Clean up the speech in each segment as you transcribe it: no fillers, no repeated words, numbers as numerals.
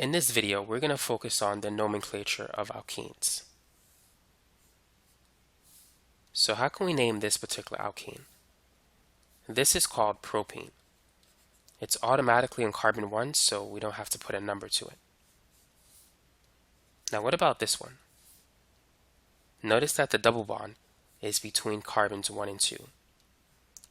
In this video, we're going to focus on the nomenclature of alkenes. So how can we name this particular alkene? This is called propene. It's automatically on carbon 1, so we don't have to put a number to it. Now what about this one? Notice that the double bond is between carbons 1 and 2.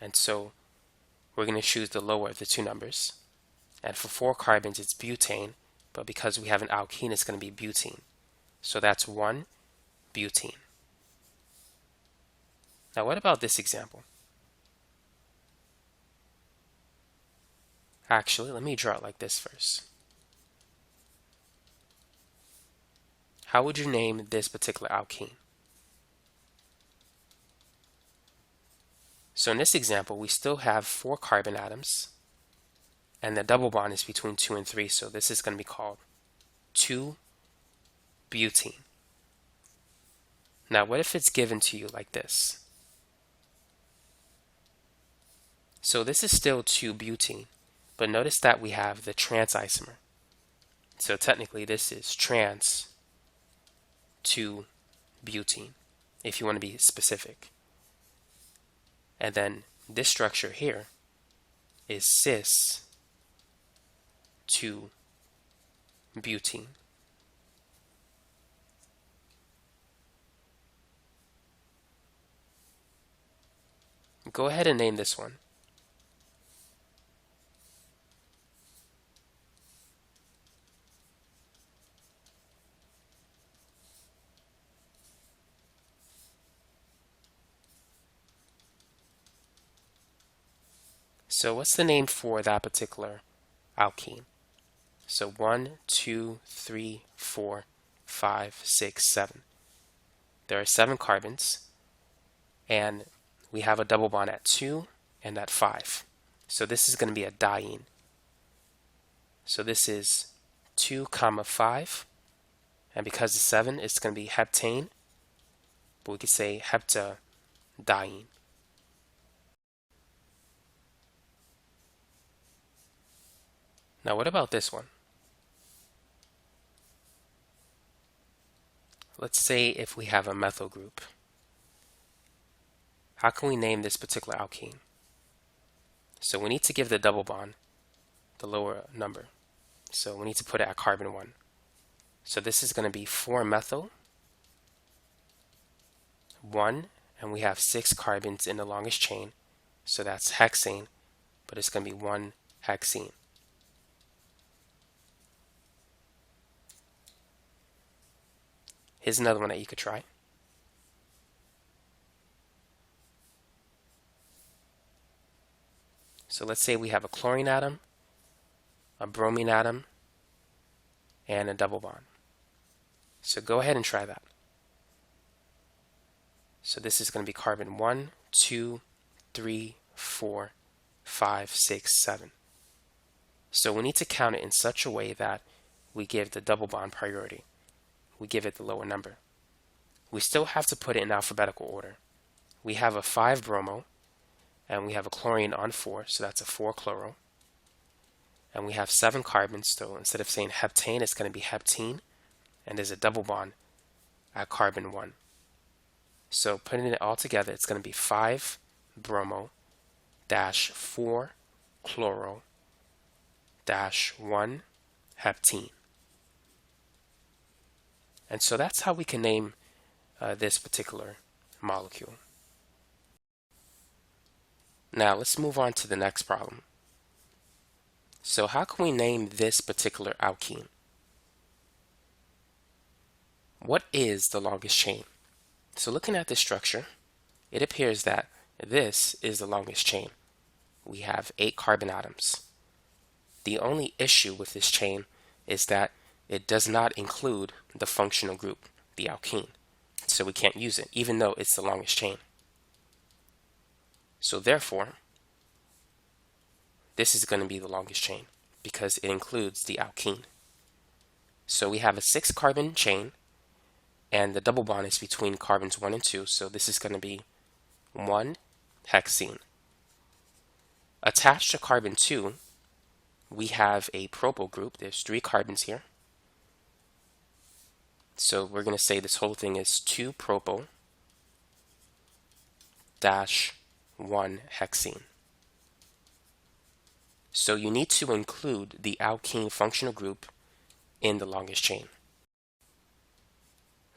And so we're going to choose the lower of the two numbers. And for 4 carbons, it's butane, but because we have an alkene, it's going to be butene. So that's 1 butene. Now what about this example? Actually, let me draw it like this first. How would you name this particular alkene? So in this example, we still have 4 carbon atoms, and the double bond is between 2 and 3, so this is going to be called 2-butene. Now what if it's given to you like this? So this is still 2-butene, but notice that we have the trans isomer. So technically this is trans 2-butene, if you want to be specific. And then this structure here is cis 2-butene. Go ahead and name this one. So what's the name for that particular alkene? So 1, 2, 3, 4, 5, 6, 7. There are 7 carbons, and we have a double bond at 2 and at 5. So this is going to be a diene. So this is 2, 5, and because it's 7, it's going to be heptane, but we could say heptadiene. Now what about this one? Let's say if we have a methyl group. How can we name this particular alkene? So we need to give the double bond the lower number. So we need to put it at carbon 1. So this is going to be 4-methyl, 1, and we have 6 carbons in the longest chain. So that's hexane, but it's going to be 1-hexene. Here's another one that you could try. So let's say we have a chlorine atom, a bromine atom, and a double bond. So go ahead and try that. So this is going to be carbon 1, 2, 3, 4, 5, 6, 7. So we need to count it in such a way that we give the double bond priority. We give it the lower number. We still have to put it in alphabetical order. We have a 5-bromo, and we have a chlorine on 4, so that's a 4-chloro. And we have 7 carbons, so instead of saying heptane, it's going to be heptene, and there's a double bond at carbon 1. So putting it all together, it's going to be 5-bromo dash 4-chloro dash 1-heptene. And so that's how we can name this particular molecule. Now let's move on to the next problem. So how can we name this particular alkene? What is the longest chain? So looking at this structure, it appears that this is the longest chain. We have 8 carbon atoms. The only issue with this chain is that it does not include the functional group, the alkene. So we can't use it, even though it's the longest chain. So therefore, this is going to be the longest chain because it includes the alkene. So we have a 6-carbon chain, and the double bond is between carbons 1 and 2, so this is going to be 1-hexene. Attached to carbon 2, we have a propyl group. There's 3 carbons here, So we're going to say this whole thing is 2-propyl dash 1-hexene. So you need to include the alkene functional group in the longest chain.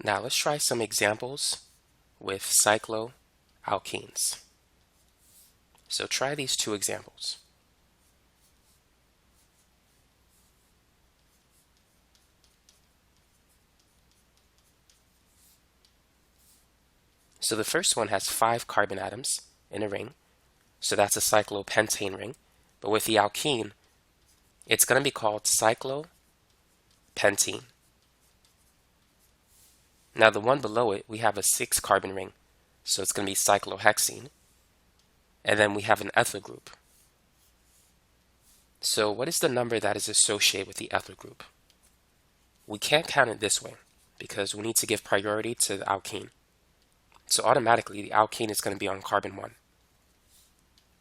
Now let's try some examples with cycloalkenes. So try these two examples. So the first one has 5 carbon atoms in a ring, so that's a cyclopentane ring. But with the alkene, it's going to be called cyclopentene. Now the one below it, we have a 6 carbon ring, so it's going to be cyclohexene. And then we have an ethyl group. So what is the number that is associated with the ethyl group? We can't count it this way because we need to give priority to the alkene. So automatically the alkene is going to be on carbon 1.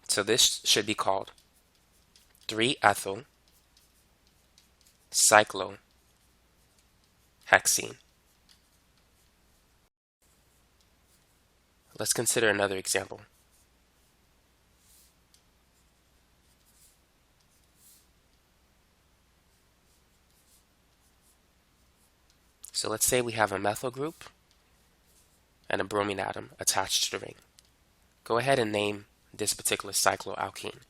So this should be called 3-ethyl cyclohexene. Let's consider another example. So let's say we have a methyl group and a bromine atom attached to the ring. Go ahead and name this particular cycloalkene.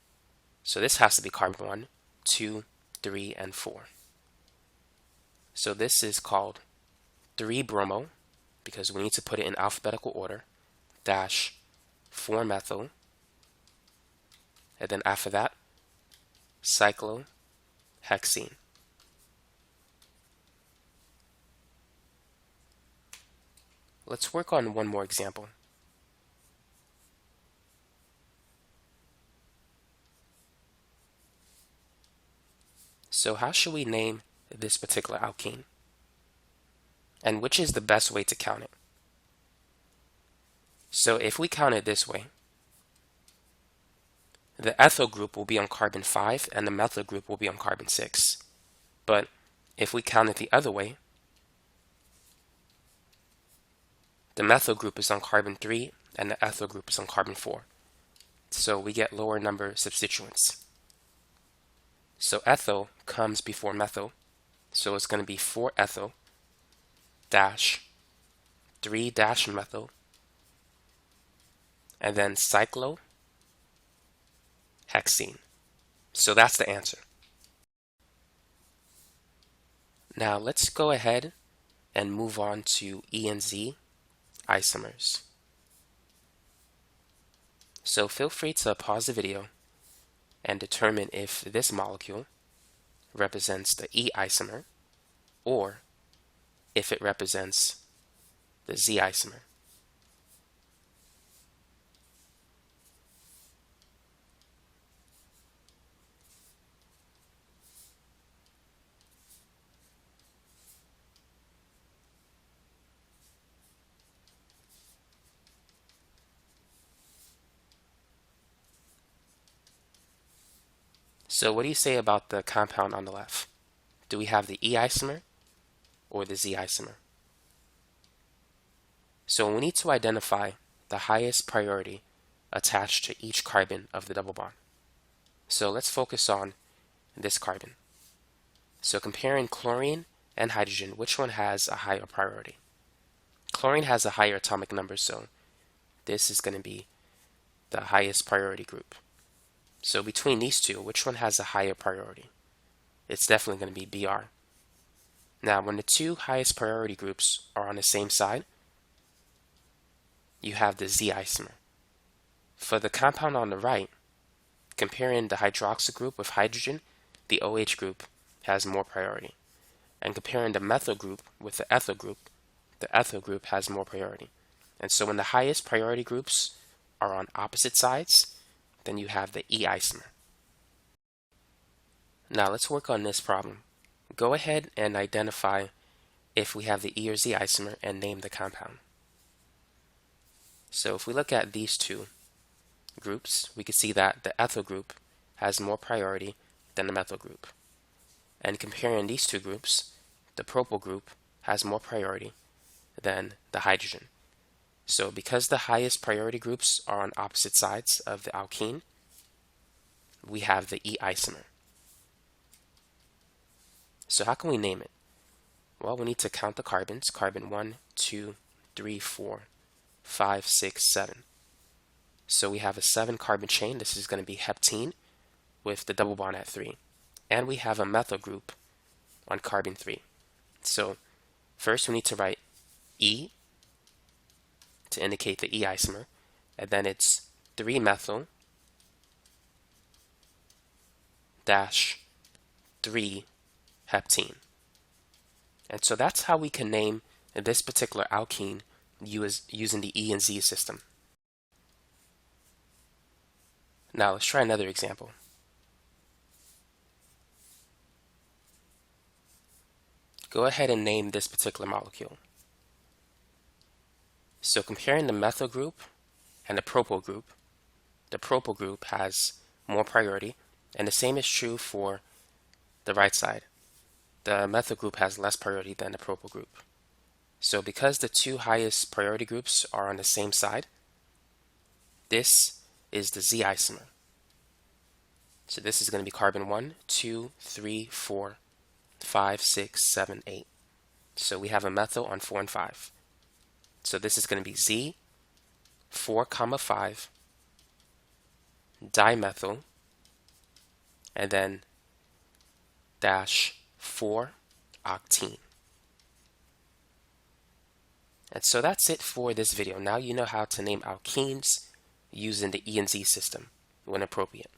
So this has to be carbon 1, 2, 3, and 4. So this is called 3-bromo, because we need to put it in alphabetical order, dash 4-methyl, and then after that, cyclohexene. Let's work on one more example. So how should we name this particular alkene? And which is the best way to count it? So if we count it this way, the ethyl group will be on carbon 5 and the methyl group will be on carbon 6. But if we count it the other way, the methyl group is on carbon 3 and the ethyl group is on carbon 4. So we get lower number substituents. So ethyl comes before methyl, so it's going to be 4-ethyl dash 3-methyl, and then cyclohexene. So that's the answer. Now let's go ahead and move on to E and Z isomers. So feel free to pause the video and determine if this molecule represents the E isomer or if it represents the Z isomer. So what do you say about the compound on the left? Do we have the E isomer or the Z isomer? So we need to identify the highest priority attached to each carbon of the double bond. So let's focus on this carbon. So comparing chlorine and hydrogen, which one has a higher priority? Chlorine has a higher atomic number, so this is going to be the highest priority group. So between these two, which one has a higher priority? It's definitely going to be Br. Now, when the two highest priority groups are on the same side, you have the Z isomer. For the compound on the right, comparing the hydroxyl group with hydrogen, the OH group has more priority. And comparing the methyl group with the ethyl group has more priority. And so when the highest priority groups are on opposite sides, then you have the E isomer. Now let's work on this problem. Go ahead and identify if we have the E or Z isomer and name the compound. So if we look at these two groups, we can see that the ethyl group has more priority than the methyl group. And comparing these two groups, the propyl group has more priority than the hydrogen. So because the highest priority groups are on opposite sides of the alkene, we have the E isomer. So how can we name it? Well, we need to count the carbons. Carbon 1, 2, 3, 4, 5, 6, 7. So we have a 7-carbon chain. This is going to be heptene with the double bond at 3. And we have a methyl group on carbon 3. So first we need to write E to indicate the E isomer, and then it's 3-methyl dash 3-heptene. And so that's how we can name this particular alkene using the E and Z system. Now let's try another example. Go ahead and name this particular molecule. So comparing the methyl group and the propyl group has more priority, and the same is true for the right side. The methyl group has less priority than the propyl group. So because the two highest priority groups are on the same side, this is the Z isomer. So this is going to be carbon 1, 2, 3, 4, 5, 6, 7, 8. So we have a methyl on 4 and 5. So this is going to be Z 4, 5, dimethyl, and then dash 4-octene. And so that's it for this video. Now you know how to name alkenes using the E and Z system when appropriate.